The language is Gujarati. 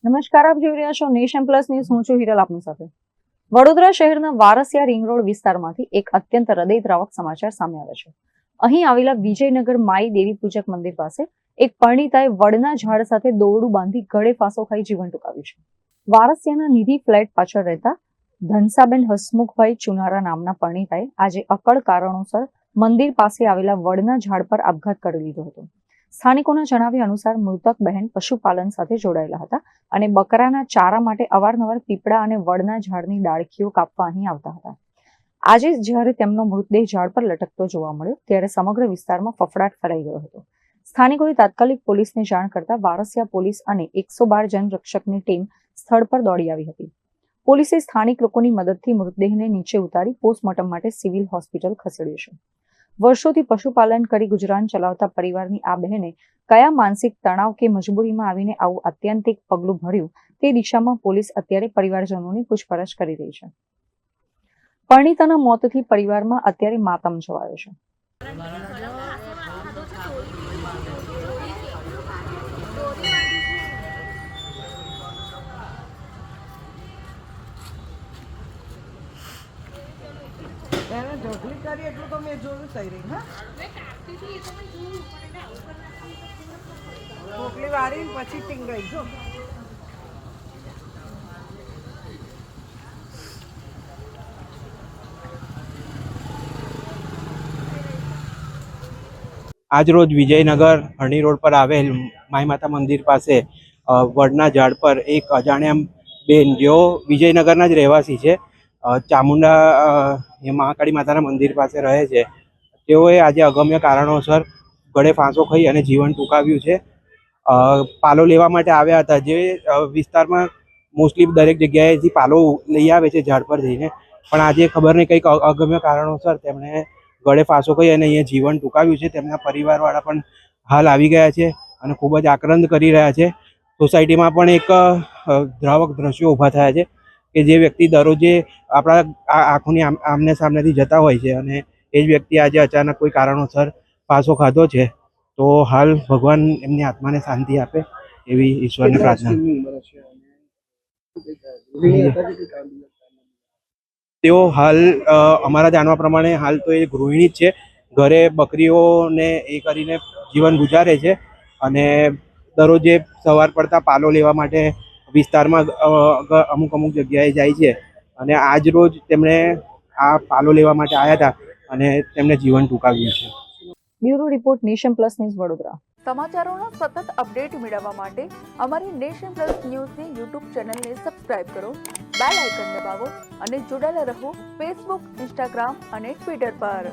નમસ્કાર, આપ જોઈ રહ્યા છો નેશન પ્લસ ન્યૂઝ. હું છું હિરલ આપની સાથે. વડોદરા શહેરના વારસિયા રિંગ રોડ વિસ્તારમાંથી એક અત્યંત હૃદયદ્રાવક સમાચાર સામે આવે છે. અહીં આવેલા વિજયનગર માઈ દેવી પૂજક મંદિર પાસે એક પરિણીતાએ વડના ઝાડ સાથે દોરડું બાંધી ગળે ફાંસો ખાઈ જીવન ટૂંકાવ્યું છે. વારસિયાના નિધિ ફ્લેટ પાછળ રહેતા ધનસાબેન હસમુખભાઈ ચુનારા નામના પરિણીતાએ આજે અકળ કારણોસર મંદિર પાસે આવેલા વડના ઝાડ પર આપઘાત કરી લીધો હતો. સ્થાનિકોના જણાવ્યા અનુસાર મૃતક બહેન પશુપાલન સાથે જોડાયેલા હતા અને બકરાના ચારા માટે અવારનવાર પીપળા અને વડના ઝાડની ડાળખીઓ કાપવા અહીં આવતા હતા. આજે જ્યારે તેમનો મૃતદેહ ઝાડ પર લટકતો જોવા મળ્યો ત્યારે સમગ્ર વિસ્તારમાં ફફડાટ ફેલાઈ ગયો હતો. સ્થાનિકોએ તાત્કાલિક પોલીસને જાણ કરતા વારસિયા પોલીસ અને 112 જનરક્ષકની ટીમ સ્થળ પર દોડી આવી હતી. પોલીસે સ્થાનિક લોકોની મદદથી મૃતદેહને નીચે ઉતારી પોસ્ટમોર્ટમ માટે સિવિલ હોસ્પિટલ ખસેડ્યો છે. વર્ષોથી પશુપાલન કરી ગુજરાન ચલાવતા પરિવારની આ બહેને કયા માનસિક તણાવ કે મજબૂરીમાં આવીને આવું આત્યંતિક પગલું ભર્યું તે દિશામાં પોલીસ અત્યારે પરિવારજનોની પૂછપરછ કરી રહી છે. પરિણીતાના મોતથી પરિવારમાં અત્યારે માતમ છવાયો છે. એને ઢોકળી કરી એટલું તો મેં જોયું થઈ રહી. હા, ઢોકળી વાળી પછી ટીંગાઈ જો. આજરોજ વિજયનગર હરણી રોડ પર આવેલ માઈ માતા મંદિર પાસે વડના ઝાડ પર એક અજાણ્યા બેન જેઓ વિજયનગરના જ રહેવાસી છે, ચામુંડા મહાકાળી માતાના મંદિર પાસે રહે છે, તેઓએ આજે અગમ્ય કારણોસર ગળે ફાંસો ખાઈ અને જીવન ટૂંકાવ્યું છે. પાલો લેવા માટે આવ્યા હતા, જે વિસ્તારમાં મોસ્ટલી દરેક જગ્યાએથી પાલો લઈ આવે છે ઝાડ પર જઈને, પણ આજે ખબર નહીં કંઈક અગમ્ય કારણોસર તેમણે ગળે ફાંસો ખાઈ અને અહીંયા જીવન ટૂંકાવ્યું છે. તેમના પરિવારવાળા પણ હાલ આવી ગયા છે અને ખૂબ જ આક્રંદ કરી રહ્યા છે. સોસાયટીમાં પણ એક દ્રાવક દ્રશ્યો ઊભા થયા છે કે જે વ્યક્તિ દરરોજે આપણા આંખોની આમને સામનેથી જતા હોય છે અને એ જ વ્યક્તિ આજે અચાનક કોઈ કારણોસર ફાંસો ખાધો છે. તો હાલ ભગવાન એમની આત્માને શાંતિ આપે એવી ઈશ્વરને પ્રાર્થના. તેઓ હાલ અમારા જાણવા પ્રમાણે હાલ તો એ ગૃહિણી જ છે, ઘરે બકરીઓને એ કરીને જીવન ગુજારે છે અને દરરોજે સવાર પડતા પાલો લેવા માટે વિસ્તારમાં અમુક જગ્યાએ જાય છે અને આજ રોજ તેમણે આ પાલો લેવા માટે આવ્યા હતા અને તેમને જીવન ટૂંકાવ્યું છે. Bureau report, Nation Plus News, Vadodara. સમાચારોનો સતત અપડેટ મેળવવા માટે અમારી નેશન પ્લસ ન્યૂઝની યુટ્યુબ ચેનલને સબસ્ક્રાઇબ કરો, બેલ આઇકન દબાવો અને જોડાયેલા રહો ફેસબુક, ઇન્સ્ટાગ્રામ અને ટ્વિટર પર.